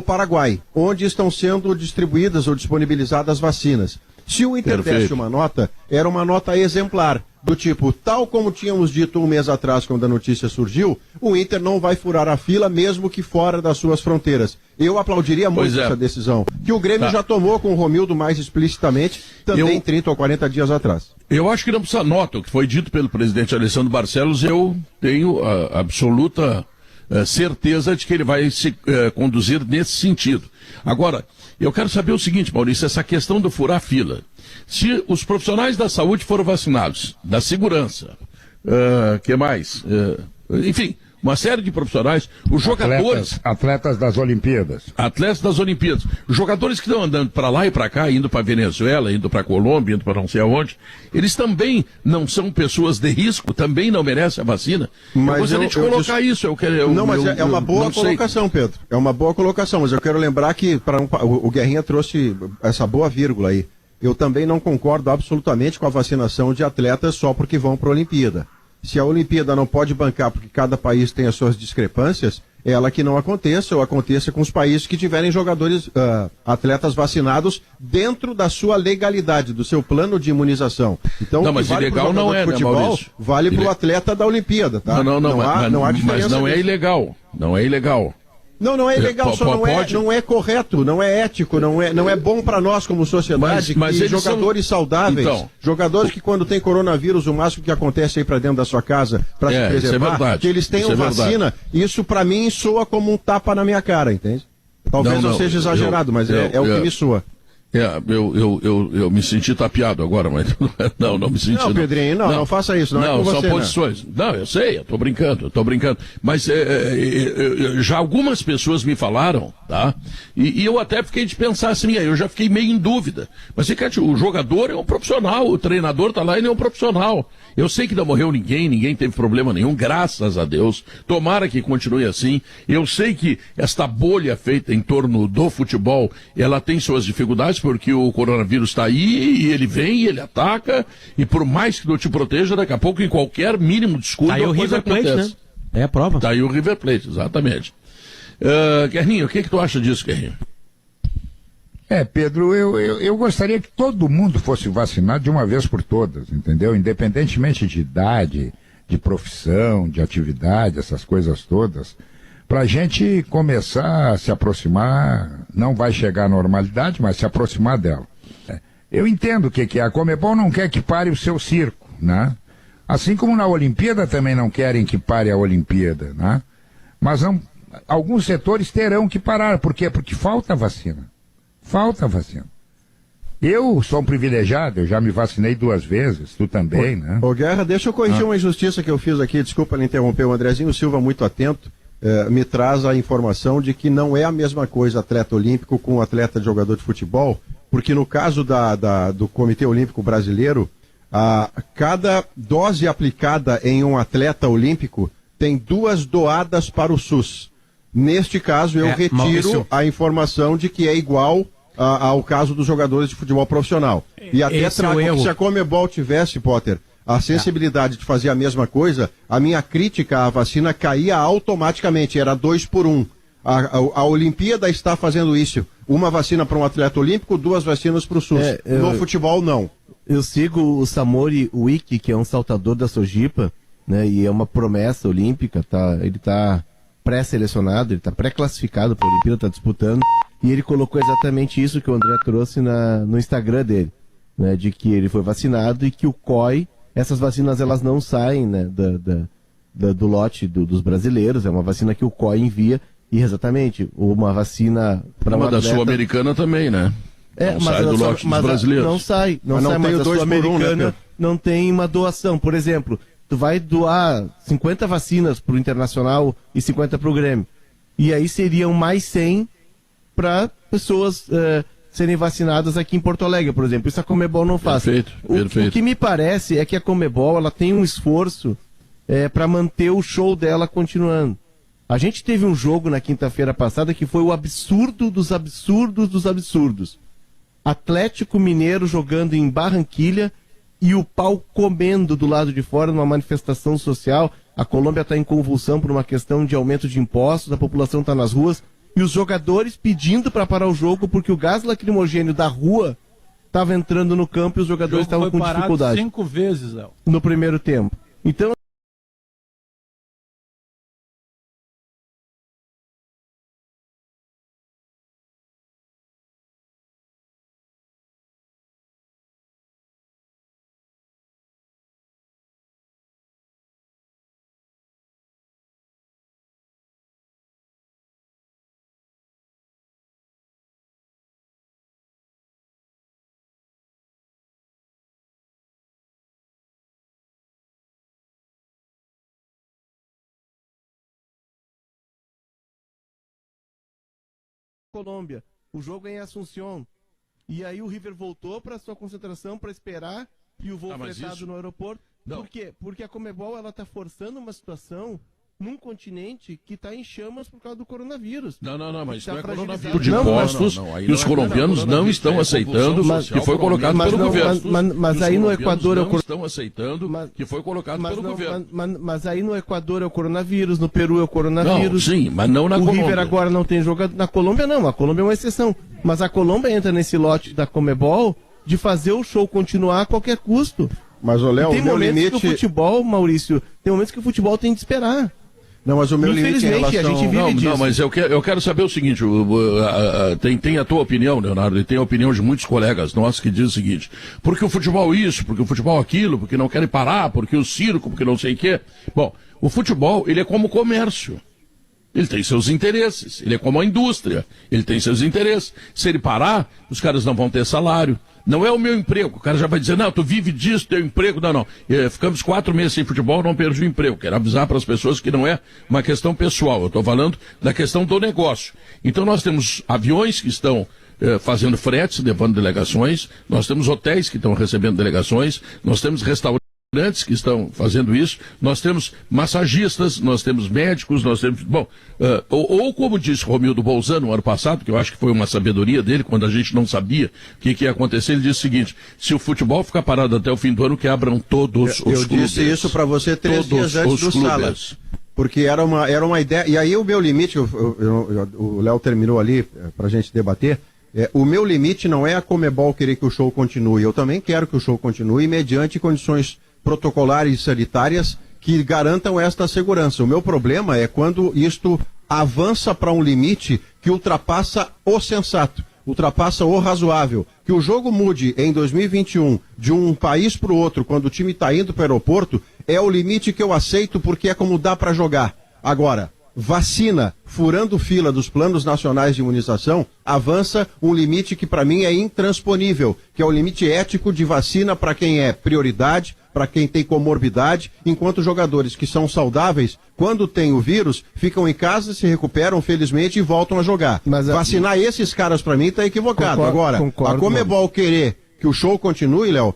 Paraguai, onde estão sendo distribuídas ou disponibilizadas vacinas. Se o Inter desse uma nota, era uma nota exemplar, do tipo, tal como tínhamos dito um mês atrás, quando a notícia surgiu, o Inter não vai furar a fila, mesmo que fora das suas fronteiras. Eu aplaudiria muito essa decisão, que o Grêmio já tomou com o Romildo mais explicitamente, também 30 ou 40 dias atrás. Eu acho que não precisa nota, o que foi dito pelo presidente Alessandro Barcelos, eu tenho a absoluta certeza de que ele vai se conduzir nesse sentido. Agora, eu quero saber o seguinte, Maurício, essa questão do furar fila. Se os profissionais da saúde foram vacinados, da segurança, que mais? Enfim, uma série de profissionais, os jogadores... Atletas das Olimpíadas. Atletas das Olimpíadas. Os jogadores que estão andando para lá e para cá, indo para Venezuela, indo para Colômbia, indo para não sei aonde, eles também não são pessoas de risco, também não merecem a vacina. Mas eu gostaria de colocar isso. É uma boa colocação, Pedro. É uma boa colocação, mas eu quero lembrar que o Guerrinha trouxe essa boa vírgula aí. Eu também não concordo absolutamente com a vacinação de atletas só porque vão para a Olimpíada. Se a Olimpíada não pode bancar porque cada país tem as suas discrepâncias, ela que não aconteça ou aconteça com os países que tiverem jogadores, atletas vacinados dentro da sua legalidade, do seu plano de imunização. Então, não, mas vale ilegal não é, futebol, né, Maurício? Vale para o atleta da Olimpíada, tá? Não há diferença. Mas não é ilegal. Não é ilegal. Não é ilegal, só não é correto, não é ético, não é bom para nós como sociedade, mas que jogadores saudáveis, jogadores que quando tem coronavírus, o máximo que acontece aí para dentro da sua casa, para se preservar, que eles tenham vacina, isso para mim soa como um tapa na minha cara, entende? Talvez não seja exagerado, mas é o que me soa. Eu me senti tapeado agora, mas não me senti. Não, Pedrinho, não faça isso. Não, são posições. Não, eu sei, eu tô brincando. Mas já algumas pessoas me falaram, tá? E eu até fiquei de pensar assim, eu já fiquei meio em dúvida. Mas o jogador é um profissional, o treinador tá lá e ele é um profissional. Eu sei que não morreu ninguém teve problema nenhum, graças a Deus. Tomara que continue assim. Eu sei que esta bolha feita em torno do futebol, ela tem suas dificuldades, porque o coronavírus está aí, e ele vem, ele ataca, e por mais que não te proteja, daqui a pouco, em qualquer mínimo descuido, tá aí o River Plate, né? É a prova. Tá aí o River Plate, exatamente. Guerrinho, o que tu acha disso, Guerrinho? Pedro, eu gostaria que todo mundo fosse vacinado de uma vez por todas, entendeu? Independentemente de idade, de profissão, de atividade, essas coisas todas, para a gente começar a se aproximar, não vai chegar à normalidade, mas se aproximar dela. Eu entendo o que é. A Conmebol não quer que pare o seu circo, né? Assim como na Olimpíada também não querem que pare a Olimpíada, né? Mas alguns setores terão que parar. Por quê? Porque falta vacina. Falta vacina. Eu sou um privilegiado, eu já me vacinei 2 vezes, tu também, né? Ô Guerra, deixa eu corrigir uma injustiça que eu fiz aqui, desculpa lhe interromper, o Andrezinho Silva, muito atento, me traz a informação de que não é a mesma coisa atleta olímpico com atleta de jogador de futebol, porque no caso do Comitê Olímpico Brasileiro, cada dose aplicada em um atleta olímpico tem 2 doadas para o SUS. Neste caso, eu retiro Maurício, a informação de que é igual ao caso dos jogadores de futebol profissional. E até trago que se a Conmebol tivesse, Potter, a sensibilidade de fazer a mesma coisa, a minha crítica à vacina caía automaticamente, era 2 por 1. A Olimpíada está fazendo isso. Uma vacina para um atleta olímpico, 2 vacinas para o SUS. No futebol, não. Eu sigo o Samori Wiki, que é um saltador da Sojipa, né, e é uma promessa olímpica, ele está pré-selecionado, ele está pré-classificado para a Olimpíada, está disputando, e ele colocou exatamente isso que o André trouxe no Instagram dele, né, de que ele foi vacinado e que o COI, essas vacinas elas não saem, né, do lote dos brasileiros, é uma vacina que o COI envia, e exatamente, uma vacina para uma da Sul-Americana também, né? Não sai do lote dos brasileiros. Não sai, mas a Sul-Americana não tem uma doação. Por exemplo, tu vai doar 50 vacinas pro Internacional e 50 pro Grêmio. E aí seriam mais 100 para pessoas serem vacinadas aqui em Porto Alegre, por exemplo. Isso a Conmebol não faz. Perfeito. O que me parece é que a Conmebol ela tem um esforço para manter o show dela continuando. A gente teve um jogo na quinta-feira passada que foi o absurdo dos absurdos dos absurdos. Atlético Mineiro jogando em Barranquilha e o pau comendo do lado de fora numa manifestação social. A Colômbia está em convulsão por uma questão de aumento de impostos, a população está nas ruas e os jogadores pedindo para parar o jogo porque o gás lacrimogênio da rua estava entrando no campo e os jogadores estavam com dificuldade. 5 vezes, Léo. No primeiro tempo. Então, Colômbia, o jogo é em Assunção. E aí o River voltou para sua concentração para esperar e o voo fretado no aeroporto. Não. Por quê? Porque a Conmebol ela tá forçando uma situação num continente que está em chamas por causa do coronavírus. Não, mas Tá não é fragilizado. coronavírus de Não, impostos não, e os colombianos não estão aceitando que foi colocado pelo governo. Mas aí no Equador não estão aceitando que foi colocado pelo governo. Mas aí no Equador é o coronavírus, no Peru é o coronavírus. Não, sim, mas não na Colômbia. O River agora não tem jogado. Na Colômbia não, a Colômbia é uma exceção. Mas a Colômbia entra nesse lote da Conmebol de fazer o show continuar a qualquer custo. Mas, ô Léo, tem o meu momentos limite... que o futebol, Maurício, tem momentos que o futebol tem de esperar. Não, mas o meu limite em relação... a gente vive disso. Não, mas eu quero saber o seguinte, tem a tua opinião, Leonardo, e tem a opinião de muitos colegas nossos que dizem o seguinte, porque o futebol isso, porque o futebol aquilo, porque não querem parar, porque o circo, porque não sei o quê. Bom, o futebol, ele é como comércio. Ele tem seus interesses, ele é como a indústria, ele tem seus interesses. Se ele parar, os caras não vão ter salário. Não é o meu emprego, o cara já vai dizer, não, tu vive disso, teu emprego, não. Ficamos 4 meses sem futebol, não perdi o emprego. Quero avisar para as pessoas que não é uma questão pessoal, eu estou falando da questão do negócio. Então nós temos aviões que estão fazendo fretes, levando delegações, nós temos hotéis que estão recebendo delegações, nós temos restaurantes que estão fazendo isso, nós temos massagistas, nós temos médicos, nós temos... Bom, ou como disse Romildo Bolzano no ano passado, que eu acho que foi uma sabedoria dele, quando a gente não sabia o que ia acontecer, ele disse o seguinte, se o futebol ficar parado até o fim do ano, que abram todos os clubes. Eu disse isso para você 3 dias antes do Salas. Porque era uma ideia... E aí o meu limite, o Léo terminou ali para a gente debater, o meu limite não é a Conmebol querer que o show continue, eu também quero que o show continue mediante condições protocolares e sanitárias que garantam esta segurança. O meu problema é quando isto avança para um limite que ultrapassa o sensato, ultrapassa o razoável. Que o jogo mude em 2021 de um país para o outro, quando o time está indo para o aeroporto, é o limite que eu aceito porque é como dá para jogar. Agora, vacina, furando fila dos planos nacionais de imunização, avança um limite que para mim é intransponível, que é o limite ético de vacina para quem é prioridade, para quem tem comorbidade, enquanto jogadores que são saudáveis, quando tem o vírus, ficam em casa, se recuperam felizmente e voltam a jogar. Mas vacinar esses caras para mim está equivocado. Agora, a Conmebol querer que o show continue, Léo,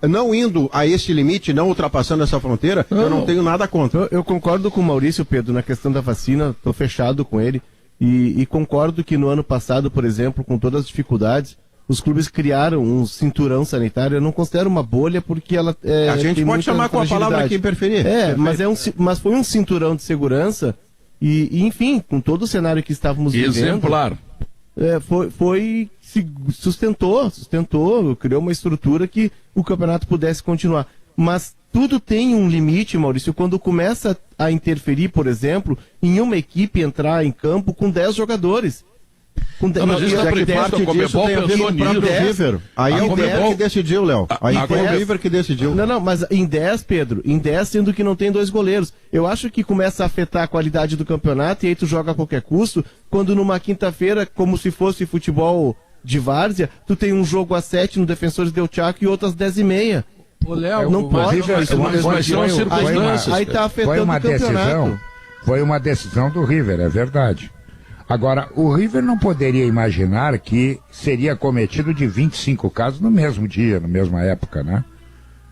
não indo a esse limite, não ultrapassando essa fronteira, eu não tenho nada contra. Eu concordo com o Maurício, Pedro, na questão da vacina, estou fechado com ele, e concordo que no ano passado, por exemplo, com todas as dificuldades, os clubes criaram um cinturão sanitário. Eu não considero uma bolha porque ela a gente pode chamar com a palavra que preferir. Mas foi um cinturão de segurança e enfim, com todo o cenário que estávamos vivendo. Exemplar. Se sustentou, criou uma estrutura que o campeonato pudesse continuar. Mas tudo tem um limite, Maurício, quando começa a interferir, por exemplo, em uma equipe entrar em campo com 10 jogadores. Mas isso é parte disso tem a ver com o próprio River. Aí é o River que decidiu, Léo. Aí foi o River que decidiu. Não, mas em 10, Pedro, em 10 sendo que não tem 2 goleiros. Eu acho que começa a afetar a qualidade do campeonato e aí tu joga a qualquer custo, quando numa quinta-feira, como se fosse futebol de várzea, tu tem um jogo às 7 no Defensores del Chaco e outro às 10h30. Ô, Léo, não pode, mas são circunstâncias. Aí tá afetando o campeonato. Foi uma decisão do River, é verdade. Agora, o River não poderia imaginar que seria cometido de 25 casos no mesmo dia, na mesma época, né?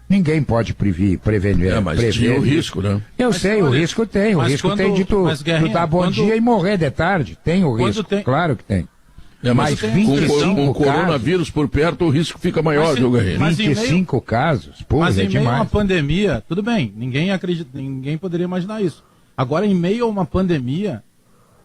Ninguém pode prevenir. Mas tinha o risco, né? Eu sei, o risco tem. O risco tem de tu dar bom dia e morrer de tarde. Tem o risco, claro que tem. Mas 25 com coronavírus por perto, o risco fica maior, viu, Guerreiro? 25 casos, pô, mas é em meio demais. a uma pandemia, tudo bem, ninguém poderia imaginar isso. Agora, em meio a uma pandemia,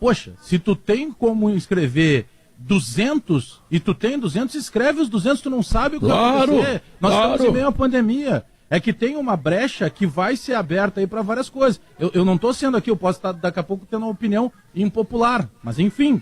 Poxa, se tu tem como inscrever 200 e tu tem 200, escreve os 200, tu não sabe o que vai acontecer. Nós estamos em meio à pandemia. É que tem uma brecha que vai ser aberta aí para várias coisas. Eu não estou sendo aqui, eu posso estar daqui a pouco tendo uma opinião impopular, mas enfim,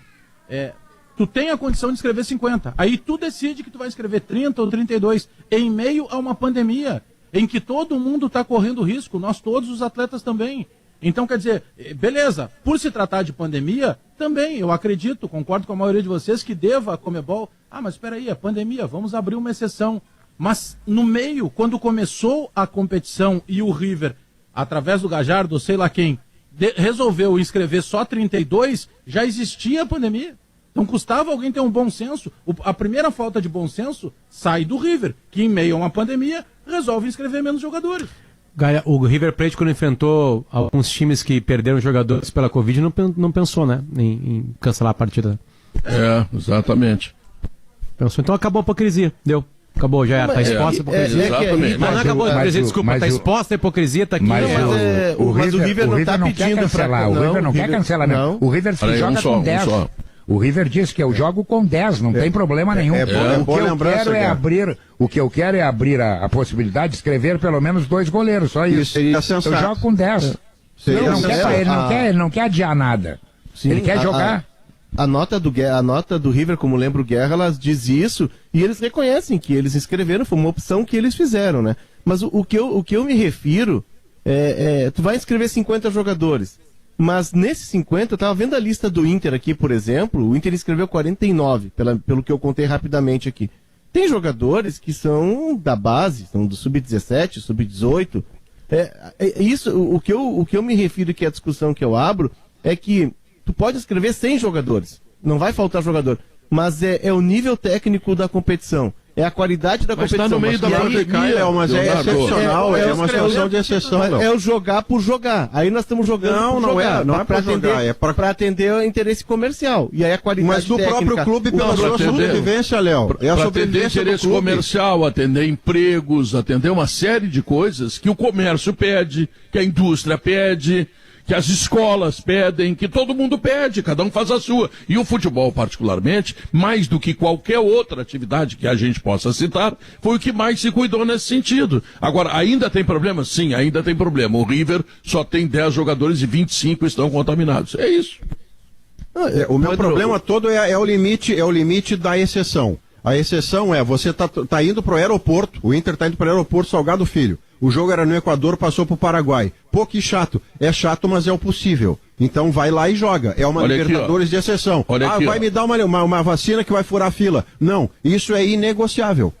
tu tem a condição de escrever 50. Aí tu decide que tu vai escrever 30 ou 32 em meio a uma pandemia em que todo mundo está correndo risco, nós todos, os atletas também. Então, quer dizer, beleza, por se tratar de pandemia, também eu acredito, concordo com a maioria de vocês, que deva a Conmebol, mas espera aí, a pandemia, vamos abrir uma exceção. Mas no meio, quando começou a competição e o River, através do Gajardo, sei lá quem, resolveu inscrever só 32, já existia a pandemia. Então custava alguém ter um bom senso. A primeira falta de bom senso sai do River, que em meio a uma pandemia resolve inscrever menos jogadores. O River Plate, quando enfrentou alguns times que perderam jogadores pela Covid, não pensou, né, em cancelar a partida. Exatamente. Pensou, então acabou a hipocrisia, deu. Acabou, já está exposta a hipocrisia. Exatamente. Mas não acabou a hipocrisia, desculpa, está exposta a hipocrisia, está aqui. Mas o River não está pedindo cancelar. O River não quer cancelar, não. O River se joga com 10. O River diz que eu jogo com 10, não tem problema nenhum. O que eu quero é abrir a possibilidade de escrever pelo menos 2 goleiros, só isso. Eu jogo com 10. Ele não quer adiar nada. Sim, ele quer jogar. A nota do River, como lembra o Guerra, ela diz isso e eles reconhecem que eles escreveram, foi uma opção que eles fizeram, né? Mas o que eu me refiro tu vai inscrever 50 jogadores, mas nesses 50, eu tava vendo a lista do Inter aqui, por exemplo, o Inter escreveu 49, pelo que eu contei rapidamente aqui. Tem jogadores que são da base, são do Sub-17, Sub-18. O que eu me refiro, que é a discussão que eu abro, é que tu pode escrever 100 jogadores, não vai faltar jogador, mas é o nível técnico da competição, é a qualidade da competição. Mas tá no meio da pandemia, mas é excepcional, é uma situação de exceção. É o jogar por jogar, aí nós estamos jogando não é para jogar, é para atender o interesse comercial, e aí a qualidade técnica... Mas do próprio clube pela sua sobrevivência, Léo. Para atender interesse comercial, atender empregos, atender uma série de coisas que o comércio pede, que a indústria pede, que as escolas pedem, que todo mundo pede, cada um faz a sua. E o futebol, particularmente, mais do que qualquer outra atividade que a gente possa citar, foi o que mais se cuidou nesse sentido. Agora, ainda tem problema? Sim, ainda tem problema. O River só tem 10 jogadores e 25 estão contaminados. É isso. O meu problema todo é o limite da exceção. A exceção é, você tá indo pro aeroporto, o Inter tá indo pro aeroporto Salgado Filho. O jogo era no Equador, passou pro Paraguai. Pô, que chato. É chato, mas é o possível. Então vai lá e joga. É uma Libertadores de exceção. Vai me dar uma vacina que vai furar a fila. Não, isso é inegociável.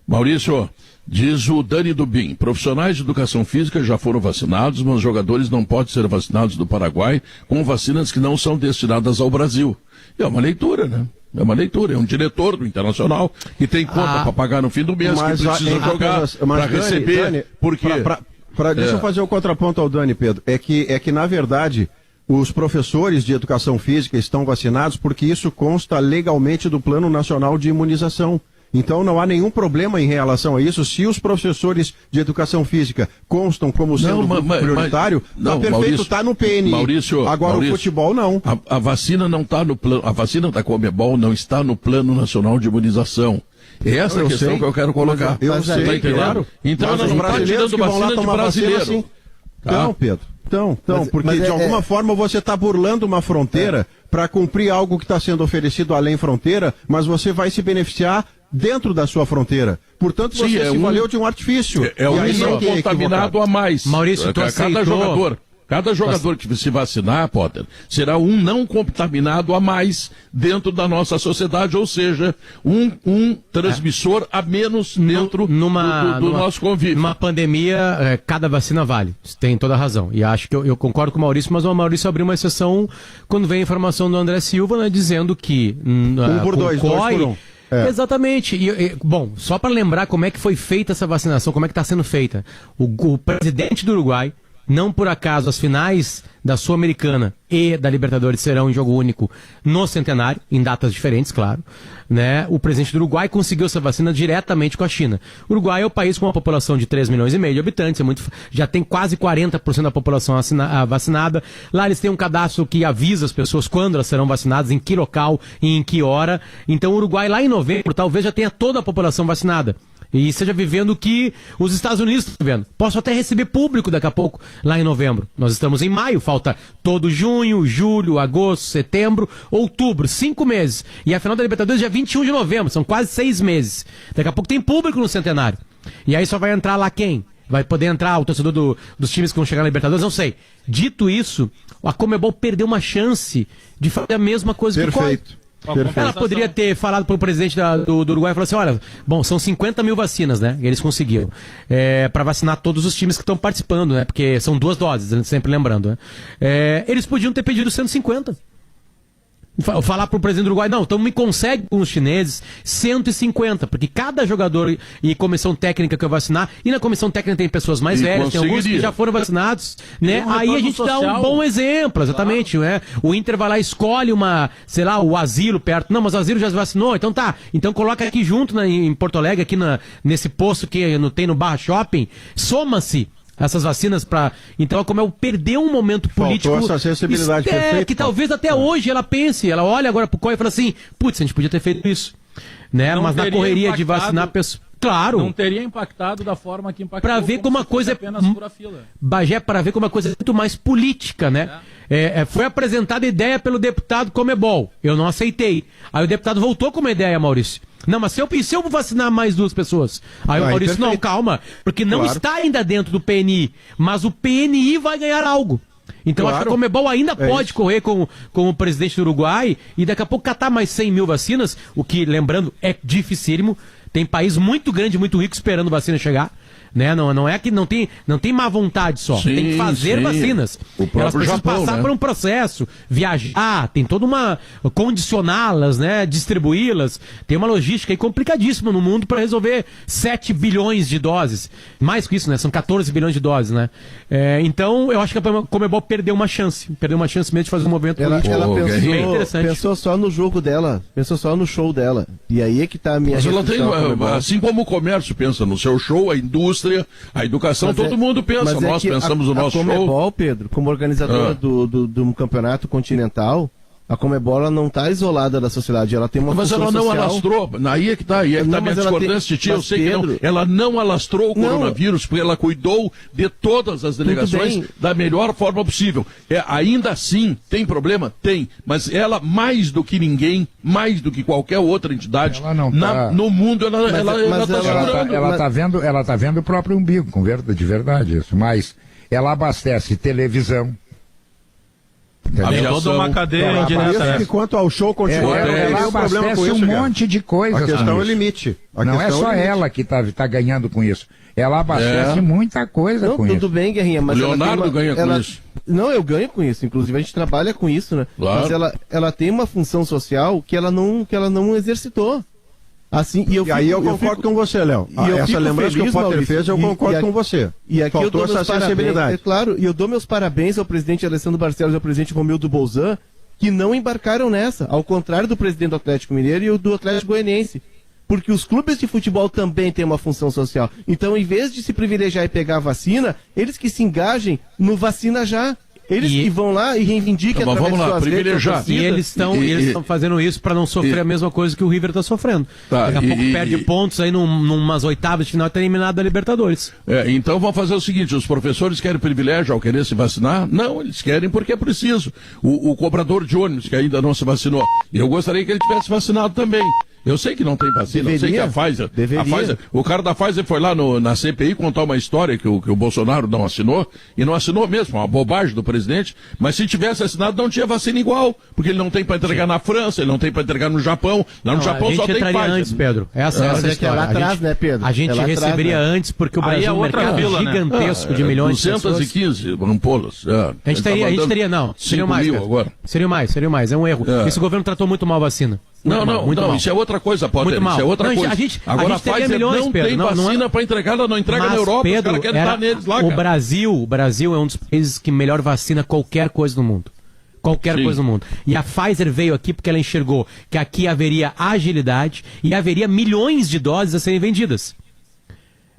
Maurício, diz o Dani Dubin, profissionais de educação física já foram vacinados, mas os jogadores não podem ser vacinados do Paraguai com vacinas que não são destinadas ao Brasil. É uma leitura, né? É uma leitura, é um diretor do Internacional que tem conta para pagar no fim do mês, que precisa jogar para receber. Dani, deixa eu fazer o contraponto ao Dani, Pedro. É que, na verdade, os professores de educação física estão vacinados porque isso consta legalmente do Plano Nacional de Imunização. Então não há nenhum problema em relação a isso. Se os professores de educação física constam como sendo prioritário, tá perfeito, Maurício, tá no PNI. Agora o futebol não. A vacina não está no plano, a vacina da Conmebol não está no Plano Nacional de Imunização. É essa a questão que eu quero colocar. Eu sei, claro. Então nós não estamos tirando vacina de brasileiro. Assim. Tá? Não, Pedro. Porque de alguma forma você está burlando uma fronteira para cumprir algo que está sendo oferecido além fronteira, mas você vai se beneficiar dentro da sua fronteira. Portanto, você se valeu de um artifício. É um não contaminado a mais. Maurício, Cada jogador que se vacinar, Potter, será um não contaminado a mais dentro da nossa sociedade, ou seja, um transmissor a menos dentro do nosso convívio. Numa pandemia, cada vacina vale. Tem toda a razão. E acho que eu concordo com o Maurício, mas o Maurício abriu uma exceção quando vem a informação do André Silva, né, dizendo que... 1 por 2 por 1. Exatamente. Bom, só para lembrar como é que foi feita essa vacinação, como é que está sendo feita. O presidente do Uruguai Não por acaso as finais da Sul-Americana e da Libertadores serão em jogo único no Centenário, em datas diferentes, claro. Né? O presidente do Uruguai conseguiu essa vacina diretamente com a China. O Uruguai é o país com uma população de 3,5 milhões de habitantes, já tem quase 40% da população vacinada. Lá eles têm um cadastro que avisa as pessoas quando elas serão vacinadas, em que local e em que hora. Então o Uruguai lá em novembro talvez já tenha toda a população vacinada. E esteja vivendo o que os Estados Unidos estão vivendo. Posso até receber público daqui a pouco, lá em novembro. Nós estamos em maio, falta todo junho, julho, agosto, setembro, outubro, 5 meses. E a final da Libertadores é dia 21 de novembro, são quase 6 meses. Daqui a pouco tem público no Centenário. E aí só vai entrar lá quem? Vai poder entrar o torcedor dos times que vão chegar na Libertadores? Não sei. Dito isso, a Conmebol perdeu uma chance de fazer a mesma coisa que o COI. Ela poderia ter falado para o presidente do Uruguai e falou assim, olha, bom, são 50 mil vacinas, né? Eles conseguiram. Para vacinar todos os times que estão participando, né? Porque são 2 doses, sempre lembrando, né? Eles podiam ter pedido 150. Falar pro presidente do Uruguai, não, então me consegue com os chineses 150, porque cada jogador e comissão técnica que eu vacinar, e na comissão técnica tem pessoas mais velhas, tem alguns que já foram vacinados, né? Aí a gente dá um bom exemplo, exatamente, né? O Inter vai lá e escolhe o asilo perto, não, mas o asilo já se vacinou, então tá, então coloca aqui junto em Porto Alegre, aqui nesse posto que tem no Barra Shopping, soma-se essas vacinas para... Então, como eu perdeu um momento político... Faltou essa sensibilidade perfeita. Que talvez até hoje ela pense, ela olha agora pro COI e fala assim, putz, a gente podia ter feito isso. Né? Mas na correria de vacinar pessoas... Claro. Não teria impactado da forma que impactou. Para ver como uma coisa apenas pura fila. Bagé, para ver como uma coisa é muito mais política, né? Foi apresentada a ideia pelo deputado Conmebol. Eu não aceitei. Aí o deputado voltou com uma ideia, Maurício. Não, mas se eu vacinar mais 2 pessoas? Aí o Maurício, perfeito. Não, calma, porque não está ainda dentro do PNI, mas o PNI vai ganhar algo. Então acho que a Conmebol ainda pode correr com o presidente do Uruguai e daqui a pouco catar mais 100 mil vacinas, o que, lembrando, é dificílimo. Tem país muito grande, muito rico esperando vacina chegar. Né? Não é que não tem má vontade só, tem que fazer vacinas. Elas precisam Japão, passar por um processo, viajar, tem toda uma... condicioná-las, né? Distribuí-las. Tem uma logística aí complicadíssima no mundo para resolver 7 bilhões de doses. Mais que isso, né? São 14 bilhões de doses, né? Então, eu acho que a Conmebol perdeu uma chance mesmo de fazer um movimento político. Ela pensou só no jogo dela, pensou só no show dela. E aí é que tá a minha... Mas ela tem, assim como o comércio pensa no seu show, a indústria, a educação, todo mundo pensa. Nós pensamos no nosso show. A Conmebol, Pedro, como organizadora do campeonato continental, a Conmebol ela não está isolada da sociedade, ela tem uma função social. Mas ela não alastrou, aí é que está, a minha discordância, Titi, eu sei Pedro, que não. Ela não alastrou o coronavírus, porque ela cuidou de todas as delegações da melhor forma possível. Ainda assim, tem problema? Tem, mas ela, mais do que ninguém, mais do que qualquer outra entidade, no mundo, ela está segurando. Ela está vendo o próprio umbigo, de verdade isso, mas ela abastece televisão, toda uma cadeia indireta. Quanto ao show continua, ela abastece um monte de coisas. A questão é o limite. Não é só ela que está ganhando com isso. Ela abastece muita coisa com isso. Tudo bem, Guerrinha, mas Leonardo ganha com isso. Não, eu ganho com isso. Inclusive, a gente trabalha com isso, né? Claro. Mas ela tem uma função social que ela não exercitou. Assim, e aí eu concordo com você, Léo. Essa lembrança que o Potter fez, eu concordo com você. E aqui faltou essa sensibilidade. Claro, e eu dou meus parabéns ao presidente Alessandro Barcelos e ao presidente Romildo Bolzan, que não embarcaram nessa, ao contrário do presidente do Atlético Mineiro e do Atlético Goianiense. Porque os clubes de futebol também têm uma função social. Então, em vez de se privilegiar e pegar a vacina, eles que se engajem no vacina já. Eles que vão lá e reivindiquem através de suas redes. E eles estão fazendo isso para não sofrer a mesma coisa que o River está sofrendo. Daqui a pouco perde pontos aí numas oitavas de final e está eliminado da Libertadores. Então vamos fazer o seguinte, os professores querem privilégio ao querer se vacinar? Não, eles querem porque é preciso. O cobrador de ônibus que ainda não se vacinou, eu gostaria que ele tivesse vacinado também. Eu sei que não tem vacina, eu sei que a Pfizer, o cara da Pfizer foi lá na CPI contar uma história que o Bolsonaro não assinou, e não assinou mesmo, uma bobagem do presidente, mas se tivesse assinado não tinha vacina igual, porque ele não tem para entregar na França, ele não tem para entregar no Japão, lá no Japão só tem Pfizer. Antes, Pedro, essa é a história. Lá atrás, né, Pedro? A gente receberia antes, porque o Brasil é um mercado gigantesco de milhões de pessoas. 215 ampolas. A gente teria, não, seriam mais, agora. Seriam mais, é um erro. Esse governo tratou muito mal a vacina. Não, isso é outra coisa, Potter, isso é outra coisa. Agora a Pfizer milhões, não Pedro, tem vacina para entregar, ela não entrega na Europa, Pedro, os caras querem estar neles lá, cara. O Brasil é um dos países que melhor vacina qualquer coisa no mundo. Qualquer coisa no mundo. E a Pfizer veio aqui porque ela enxergou que aqui haveria agilidade e haveria milhões de doses a serem vendidas.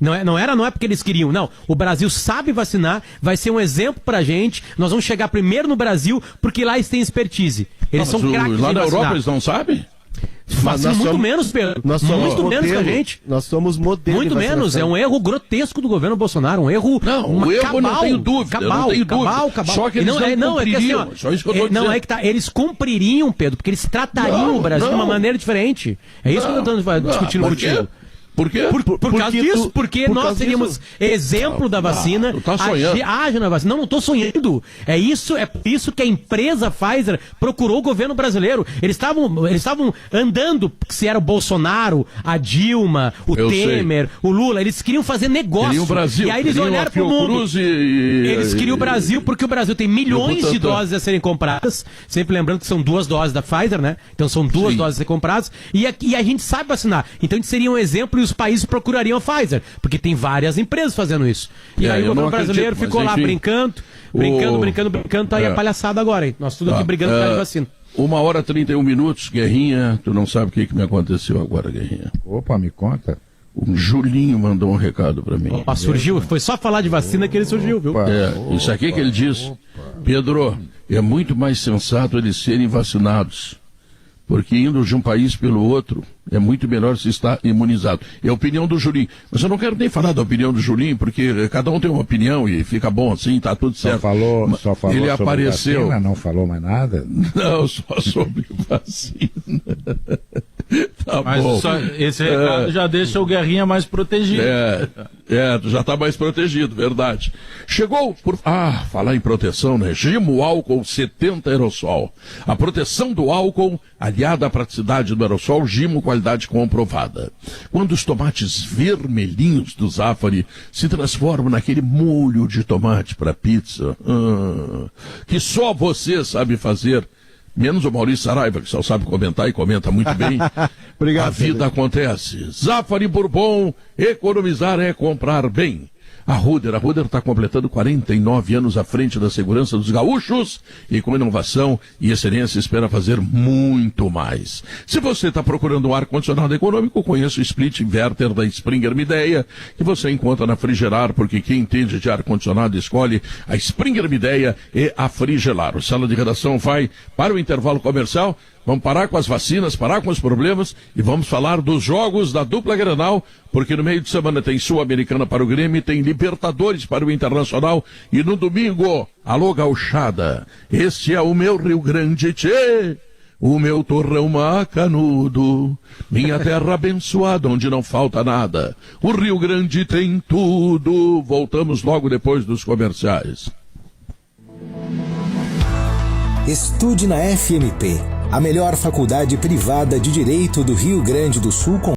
Não é porque eles queriam, não. O Brasil sabe vacinar, vai ser um exemplo pra gente. Nós vamos chegar primeiro no Brasil porque lá eles têm expertise. Eles são craques lá na Europa eles não sabem? Vacinam muito menos, Pedro. Nós somos muito modelo, menos que a gente. Nós somos modelo. Muito menos. É um erro grotesco do governo Bolsonaro. Um erro. Não, eu não tenho dúvida. Cabal. Só que eles não cumpririam. É que assim, só isso que eu tô dizendo. Não, é que tá. Eles cumpririam, Pedro, porque eles tratariam o Brasil de uma maneira diferente. É isso que eu tô discutindo contigo. Por quê? Por causa disso, porque nós seríamos exemplo da vacina. Tu tá sonhando. Age na vacina. Não tô sonhando. É isso que a empresa Pfizer procurou o governo brasileiro. Eles estavam andando, se era o Bolsonaro, a Dilma, o Temer, o Lula, eles queriam fazer negócio. O Brasil, e aí eles olharam pro mundo. Eles queriam o Brasil porque o Brasil tem milhões de doses a serem compradas. Sempre lembrando que são 2 doses da Pfizer, né? Então são 2 doses a serem compradas. E a gente sabe vacinar. Então a gente seria um exemplo e os países procurariam a Pfizer, porque tem várias empresas fazendo isso. E aí o governo brasileiro ficou lá brincando, tá aí a palhaçada agora, hein? Nós tudo aqui brigando por causa de vacina. 1h31, Guerrinha, tu não sabe o que me aconteceu agora, Guerrinha. Opa, me conta. O Julinho mandou um recado pra mim. Surgiu, foi só falar de vacina que ele surgiu, viu? Isso aqui que ele diz. Pedro, é muito mais sensato eles serem vacinados. Porque indo de um país pelo outro, é muito melhor se estar imunizado. É a opinião do Julinho. Mas eu não quero nem falar da opinião do Julinho, porque cada um tem uma opinião e fica bom assim, tá tudo certo. Só falou ele sobre apareceu. Vacina, não falou mais nada? Não, só sobre vacina. Tá mas bom. Esse recado já deixa o Guerrinha mais protegido. Já tá mais protegido, verdade. Chegou por... falar em proteção, né? Gimo Álcool 70 Aerosol. A proteção do álcool, aliada à praticidade do aerosol, Gimo, qualidade comprovada. Quando os tomates vermelhinhos do Zafari se transformam naquele molho de tomate para pizza, que só você sabe fazer, menos o Maurício Saraiva, que só sabe comentar e comenta muito bem. Obrigado, a vida acontece. Zafari Bourbon, economizar é comprar bem. A Ruder está completando 49 anos à frente da segurança dos gaúchos e com inovação e excelência espera fazer muito mais. Se você está procurando um ar-condicionado econômico, conheça o Split Inverter da Springer Midea, que você encontra na Frigelar, porque quem entende de ar-condicionado escolhe a Springer Midea e a Frigelar. O Sala de Redação vai para o intervalo comercial. Vamos parar com as vacinas, parar com os problemas e vamos falar dos jogos da dupla Grenal, porque no meio de semana tem Sul-Americana para o Grêmio, tem Libertadores para o Internacional e no domingo, alô gauchada, este é o meu Rio Grande, tchê, o meu torrão macanudo, minha terra abençoada onde não falta nada, o Rio Grande tem tudo. Voltamos logo depois dos comerciais. Estude na FMP, a melhor faculdade privada de Direito do Rio Grande do Sul com